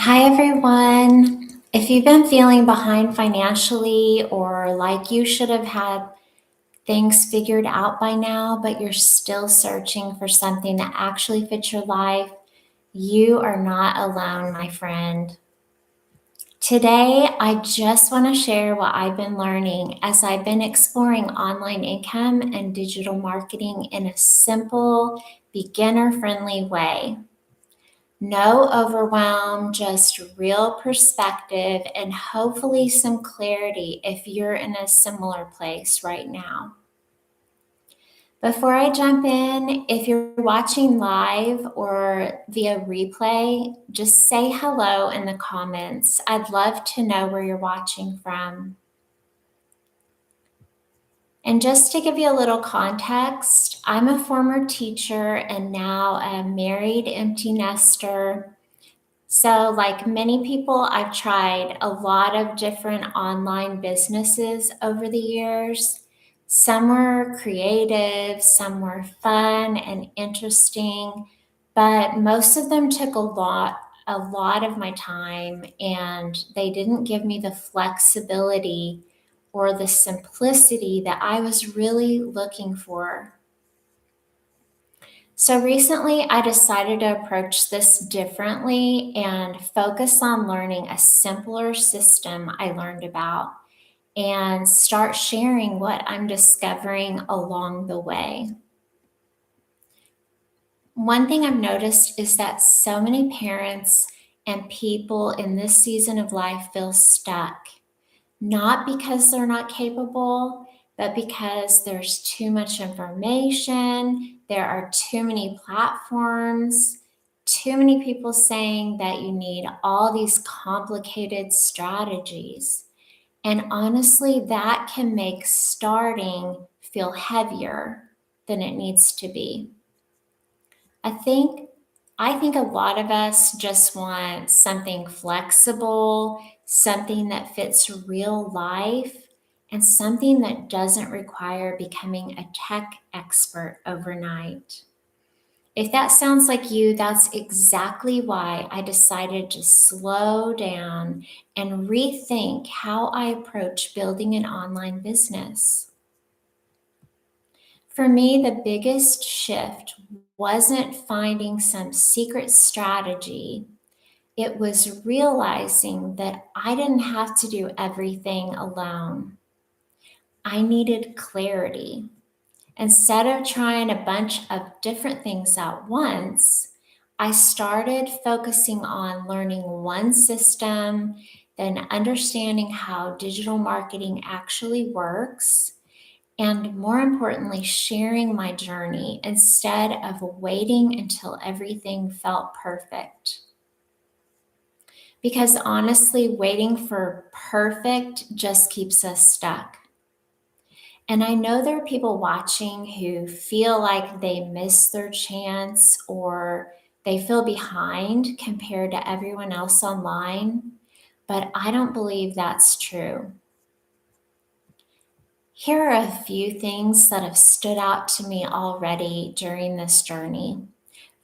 Hi, everyone. If you've been feeling behind financially or like you should have had things figured out by now, but you're still searching for something that actually fits your life, you are not alone, my friend. Today, I just want to share what I've been learning as I've been exploring online income and digital marketing in a simple, beginner friendly way. No overwhelm, just real perspective and hopefully some clarity if you're in a similar place right now. Before I jump in, if you're watching live or via replay, just say hello in the comments. I'd love to know where you're watching from. And just to give you a little context, I'm a former teacher and now a married empty nester. So, like many people, I've tried a lot of different online businesses over the years. Some were creative, some were fun and interesting, but most of them took a lot of my time, and they didn't give me the flexibility or the simplicity that I was really looking for. So recently, I decided to approach this differently and focus on learning a simpler system I learned about and start sharing what I'm discovering along the way. One thing I've noticed is that so many parents and people in this season of life feel stuck, not because they're not capable, but because there's too much information, there are too many platforms, too many people saying that you need all these complicated strategies. And honestly, that can make starting feel heavier than it needs to be. I think I think a lot of us just want something flexible, something that fits real life, and something that doesn't require becoming a tech expert overnight. If that sounds like you, that's exactly why I decided to slow down and rethink how I approach building an online business. For me, the biggest shift wasn't finding some secret strategy. It was realizing that I didn't have to do everything alone. I needed clarity. Instead of trying a bunch of different things at once, I started focusing on learning one system, then understanding how digital marketing actually works, and more importantly, sharing my journey instead of waiting until everything felt perfect. Because honestly, waiting for perfect just keeps us stuck. And I know there are people watching who feel like they missed their chance or they feel behind compared to everyone else online, but I don't believe that's true. Here are a few things that have stood out to me already during this journey.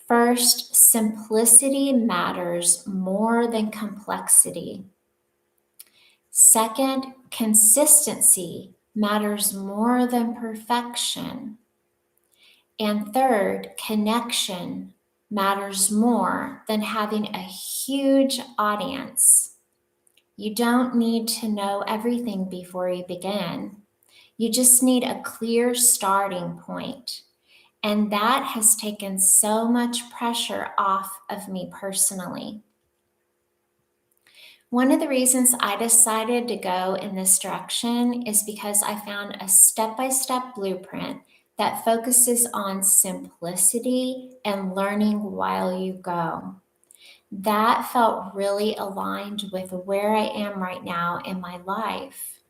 First, simplicity matters more than complexity. Second, consistency matters more than perfection. And third, connection matters more than having a huge audience. You don't need to know everything before you begin. You just need a clear starting point. And that has taken so much pressure off of me personally. One of the reasons I decided to go in this direction is because I found a step by step blueprint that focuses on simplicity and learning while you go. That felt really aligned with where I am right now in my life.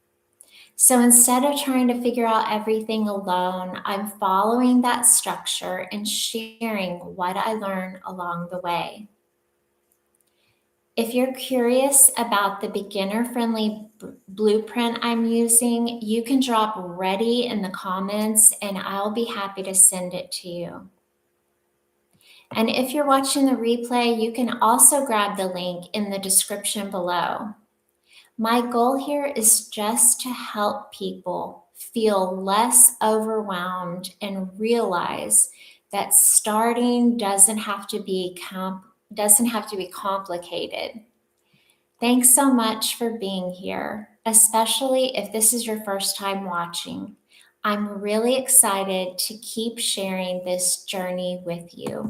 So instead of trying to figure out everything alone, I'm following that structure and sharing what I learn along the way. If you're curious about the beginner friendly blueprint I'm using, you can drop ready in the comments and I'll be happy to send it to you. And if you're watching the replay, you can also grab the link in the description below. My goal here is just to help people feel less overwhelmed and realize that starting doesn't have to be complicated. Thanks so much for being here, especially if this is your first time watching. I'm really excited to keep sharing this journey with you.